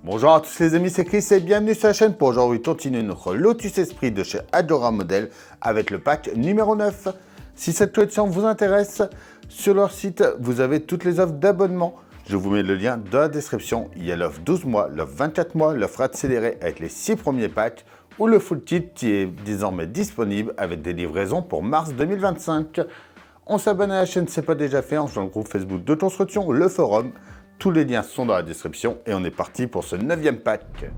Bonjour à tous les amis, c'est Chris et bienvenue sur la chaîne pour aujourd'hui continuer notre Lotus Esprit de chez Adora Model avec le pack numéro 9. Si cette collection vous intéresse, sur leur site, vous avez toutes les offres d'abonnement. Je vous mets le lien dans la description. Il y a l'offre 12 mois, l'offre 24 mois, l'offre accélérée avec les 6 premiers packs ou le full kit qui est désormais disponible avec des livraisons pour mars 2025. On s'abonne à la chaîne si ce n'est pas déjà fait, on rejoint le groupe Facebook de construction, le forum. Tous les liens sont dans la description et on est parti pour ce 9e pack.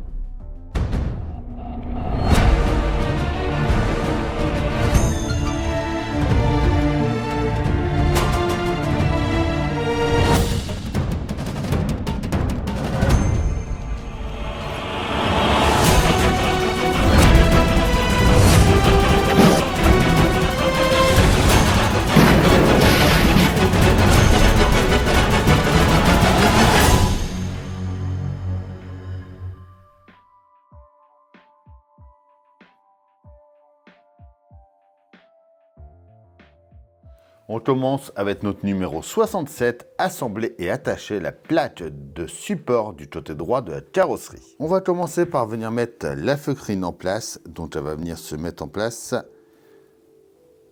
On commence avec notre numéro 67, assembler et attacher la plaque de support du côté droit de la carrosserie. On va commencer par venir mettre la feutrine en place, donc elle va venir se mettre en place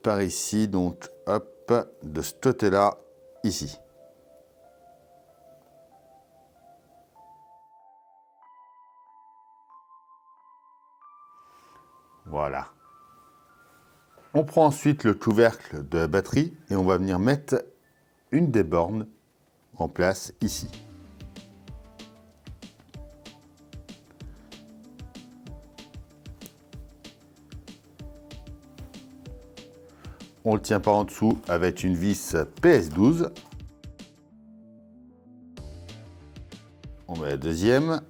par ici, donc hop, de ce côté-là, ici. Voilà. On prend ensuite le couvercle de la batterie et on va venir mettre une des bornes en place ici. On le tient par en dessous avec une vis PS12. On met la deuxième.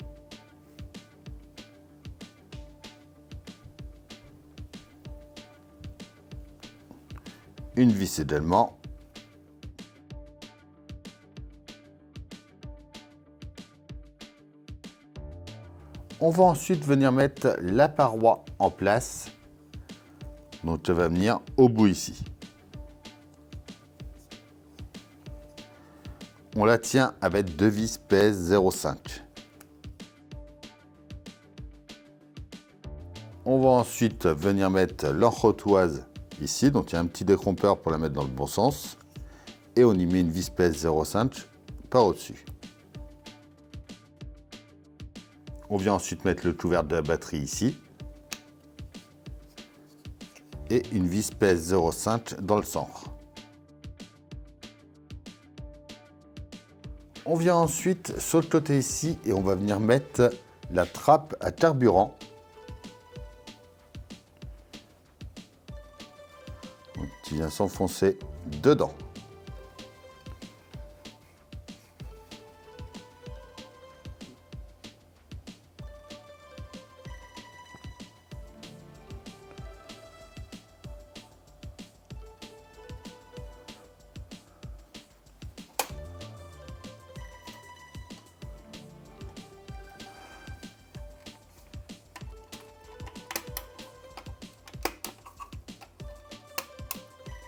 Une vis également. On va ensuite venir mettre la paroi en place. Donc ça va venir au bout ici. On la tient avec deux vis PS 05. On va ensuite venir mettre l'enrotoise ici, donc il y a un petit décrompeur pour la mettre dans le bon sens. Et on y met une vis PS 05 par au-dessus. On vient ensuite mettre le couvercle de la batterie ici. Et une vis PS 05 dans le centre. On vient ensuite sur le côté ici et on va venir mettre la trappe à carburant. Qui vient s'enfoncer dedans.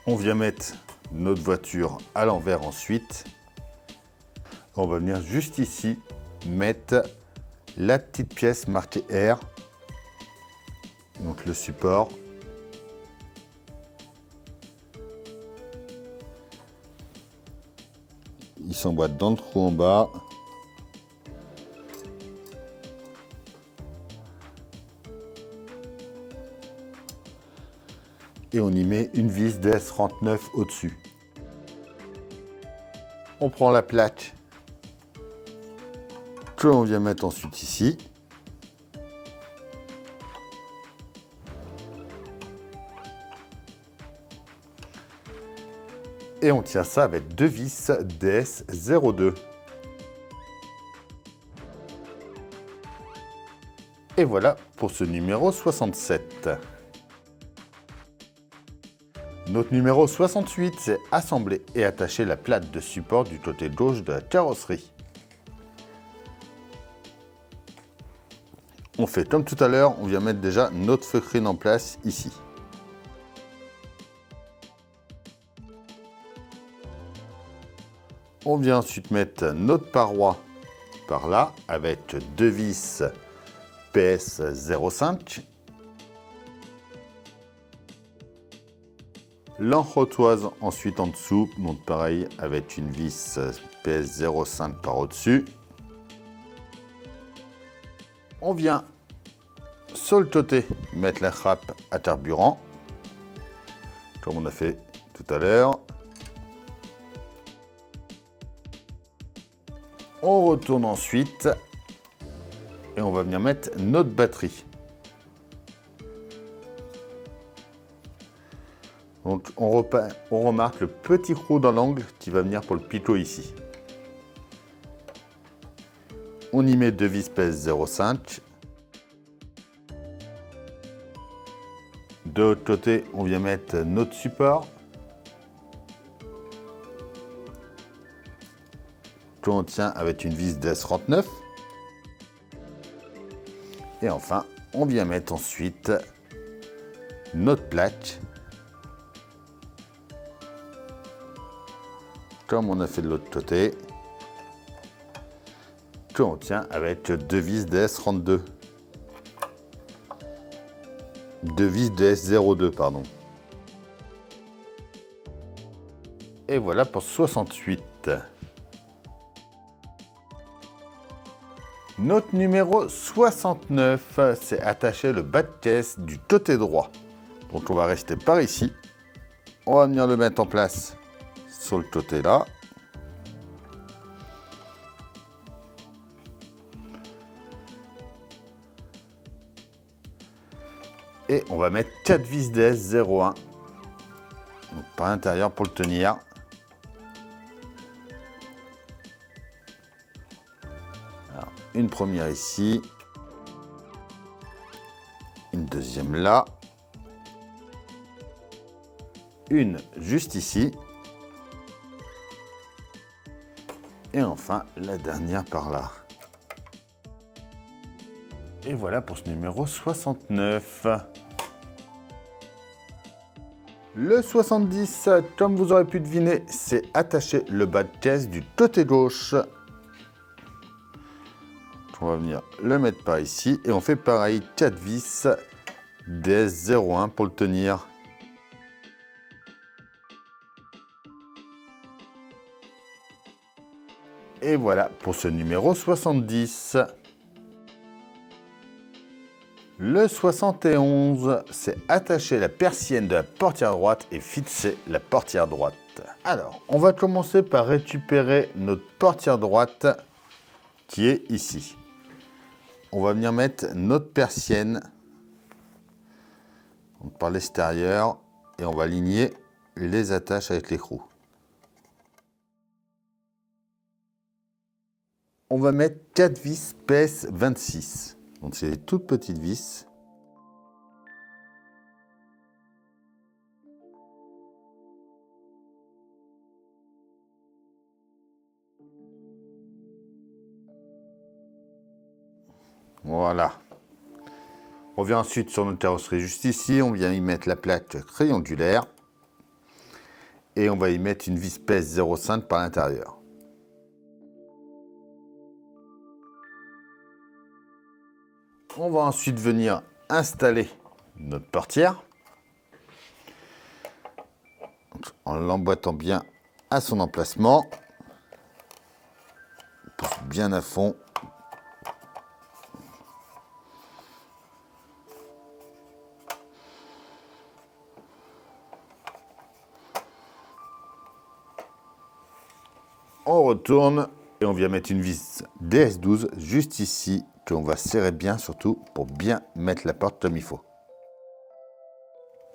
On vient mettre notre voiture à l'envers ensuite. On va venir juste ici mettre la petite pièce marquée R. Donc le support. Il s'emboîte dans le trou en bas. Et on y met une vis DS39 au-dessus. On prend la plaque que l'on vient mettre ensuite ici. Et on tient ça avec deux vis DS02. Et voilà pour ce numéro 67. Notre numéro 68, c'est assembler et attacher la plaque de support du côté gauche de la carrosserie. On fait comme tout à l'heure, on vient mettre déjà notre feutrine en place ici. On vient ensuite mettre notre paroi par là avec 2 vis PS 0,5. L'enrotoise ensuite en dessous, donc pareil avec une vis PS 0,5 par au-dessus. On vient sur le côté mettre la râpe à carburant, comme on a fait tout à l'heure. On retourne ensuite et on va venir mettre notre batterie. Donc on remarque le petit trou dans l'angle qui va venir pour le picot ici. On y met 2 vis PS 0,5. De l'autre côté, on vient mettre notre support. Que l'on tient avec une vis DS39. Et enfin, on vient mettre ensuite notre plaque. Comme on a fait de l'autre côté. Que l'on tient avec 2 vis DS32. 2 vis DS02, pardon. Et voilà pour 68. Notre numéro 69, c'est attacher le bas de caisse du côté droit. Donc on va rester par ici. On va venir le mettre en place sur le côté là. Et on va mettre 4 vis DS01 par l'intérieur pour le tenir. Alors, une première ici, une deuxième là, une juste ici, et enfin la dernière par là. Et voilà pour ce numéro 69. Le 70, comme vous aurez pu deviner, c'est attacher le bas de caisse du côté gauche. On va venir le mettre par ici et on fait pareil, 4 vis DS01 pour le tenir. Et voilà pour ce numéro 70. Le 71, c'est attacher la persienne de la portière droite et fixer la portière droite. Alors, on va commencer par récupérer notre portière droite qui est ici. On va venir mettre notre persienne par l'extérieur et on va aligner les attaches avec l'écrou. On va mettre 4 vis PS 26. Donc c'est des toutes petites vis. Voilà. On vient ensuite sur notre carrosserie juste ici. On vient y mettre la plaque triangulaire. Et on va y mettre une vis PS 0,5 par l'intérieur. On va ensuite venir installer notre portière en l'emboîtant bien à son emplacement. Pousse bien à fond. On retourne et on vient mettre une vis DS12 juste ici qu'on va serrer bien surtout pour bien mettre la porte comme il faut.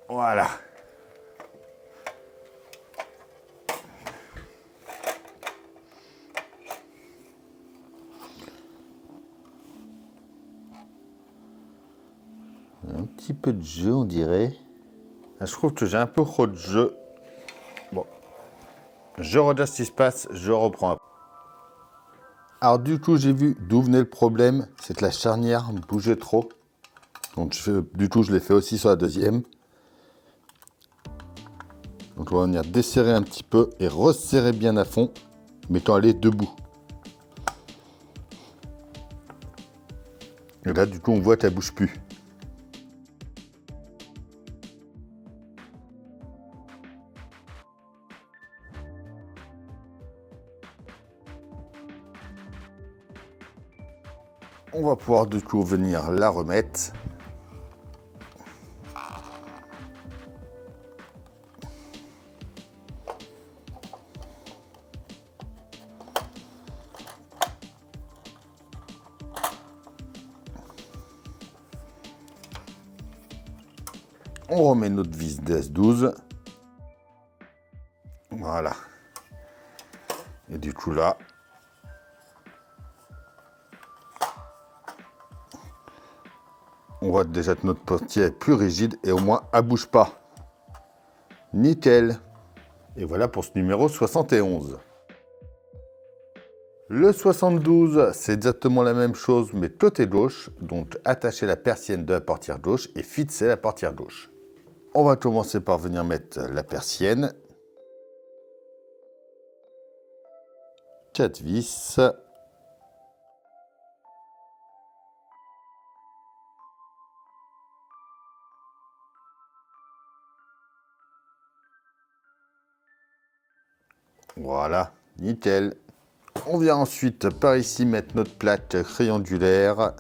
Voilà. Un petit peu de jeu on dirait. Je trouve que j'ai un peu trop de jeu. Bon. Je regarde ce qui se passe, je reprends. Alors du coup, j'ai vu d'où venait le problème, c'est que la charnière bougeait trop. Donc du coup, je l'ai fait aussi sur la deuxième. Donc on va venir desserrer un petit peu et resserrer bien à fond, mettant les debout. Et là, du coup, on voit qu'elle bouge plus. On va pouvoir du coup venir la remettre. On remet notre vis DS12. Voilà. Et du coup là, on voit déjà que notre portière est plus rigide et au moins elle bouge pas. Nickel. Et voilà pour ce numéro 71. Le 72, c'est exactement la même chose, mais côté gauche. Donc, attacher la persienne de la portière gauche et fixer la portière gauche. On va commencer par venir mettre la persienne. 4 vis. Voilà, nickel. On vient ensuite par ici mettre notre plaque triangulaire.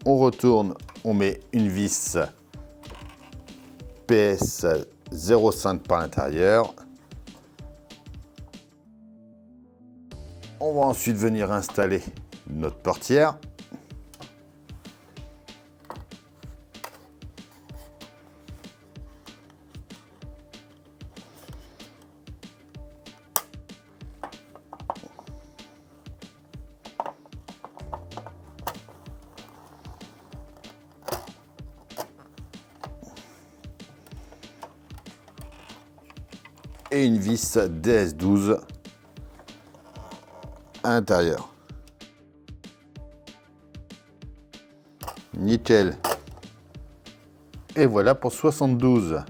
On retourne, on met une vis PS 0,5 par l'intérieur. On va ensuite venir installer notre portière. Et une vis DS12 à l'intérieur. Nickel. Et voilà pour 72.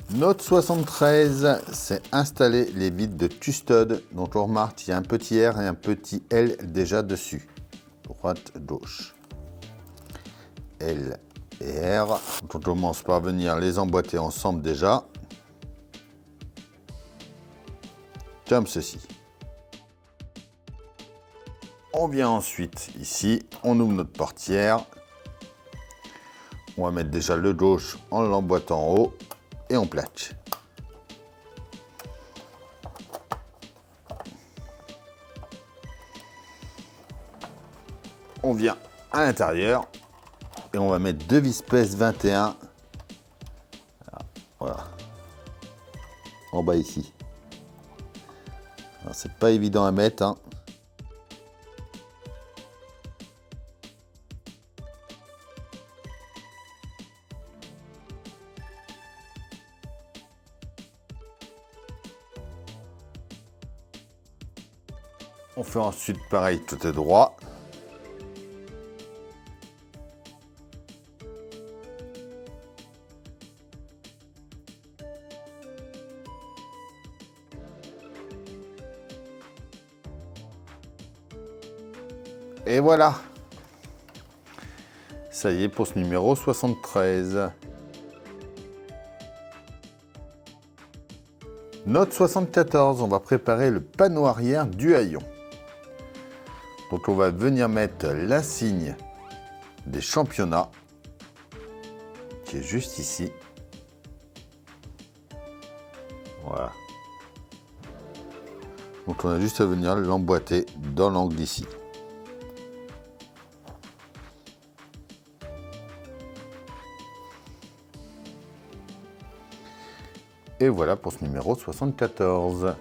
Notre 73, c'est installer les vides de custode. Donc on remarque qu'il y a un petit R et un petit L déjà dessus. Droite, gauche. L et R. Donc on commence par venir les emboîter ensemble déjà. Comme ceci. On vient ensuite ici, on ouvre notre portière. On va mettre déjà le gauche en l'emboîtant en haut et on plaque. On vient à l'intérieur et on va mettre deux vis PS 21. Voilà. En bas ici. C'est pas évident à mettre, hein. On fait ensuite pareil côté droit. Et voilà. Ça y est pour ce numéro 73. Note 74, on va préparer le panneau arrière du haillon. Donc on va venir mettre l'insigne des championnats qui est juste ici. Voilà. Donc on a juste à venir l'emboîter dans l'angle ici. Et voilà pour ce numéro 74.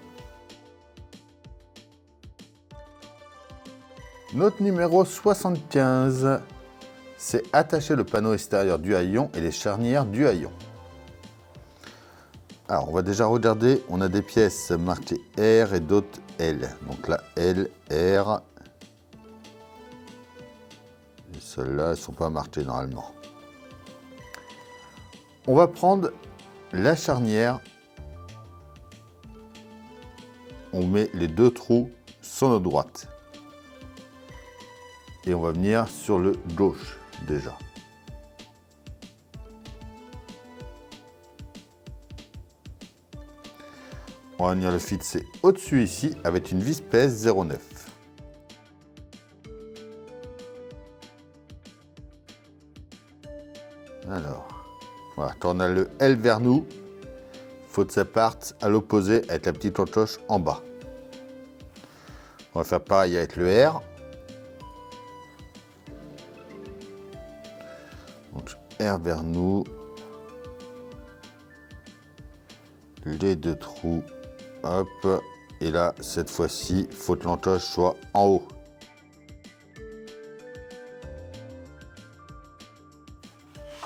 Notre numéro 75, c'est attacher le panneau extérieur du haillon et les charnières du haillon. Alors, on va déjà regarder, on a des pièces marquées R et d'autres L. Donc là, L, R. Et celles-là, elles ne sont pas marquées normalement. On va prendre la charnière. on met les 2 trous sur notre droite. Et on va venir sur le gauche déjà. On va venir le fixer au-dessus ici avec une vis PS 09. Alors, voilà, quand on a le L vers nous, il faut que ça parte à l'opposé avec la petite encoche en bas. On va faire pareil avec le R. Donc R vers nous. Les 2 trous. Hop. Et là, cette fois-ci, il faut que l'encoche soit en haut.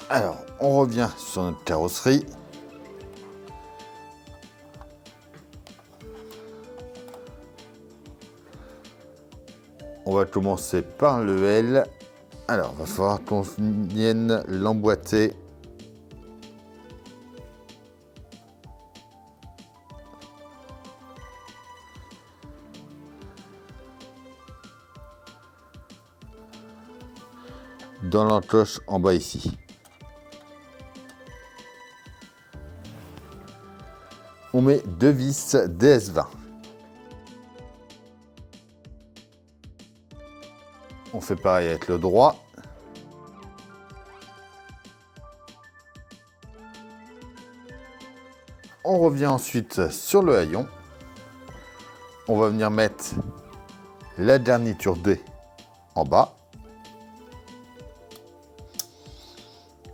Alors, on revient sur notre carrosserie. On va commencer par le L. Alors, il va falloir qu'on vienne l'emboîter. Dans l'encoche en bas ici. On met 2 vis DS20. On fait pareil avec le droit. On revient ensuite sur le haillon. On va venir mettre la garniture D en bas.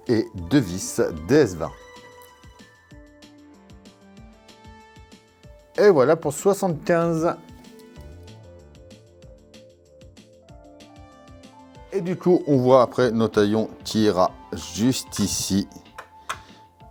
Et 2 vis DS20. Et voilà pour 75. Et du coup, on voit après notre haillon qui ira juste ici.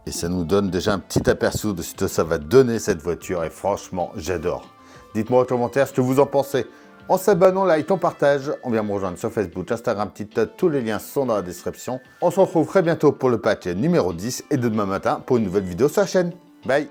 Et ça nous donne déjà un petit aperçu de ce que ça va donner cette voiture. Et franchement, j'adore. Dites-moi en commentaire ce que vous en pensez. En s'abonnant, like, on partage. On vient me rejoindre sur Facebook, Instagram, TikTok. Tous les liens sont dans la description. On se retrouve très bientôt pour le pack numéro 10 et demain matin pour une nouvelle vidéo sur la chaîne. Bye!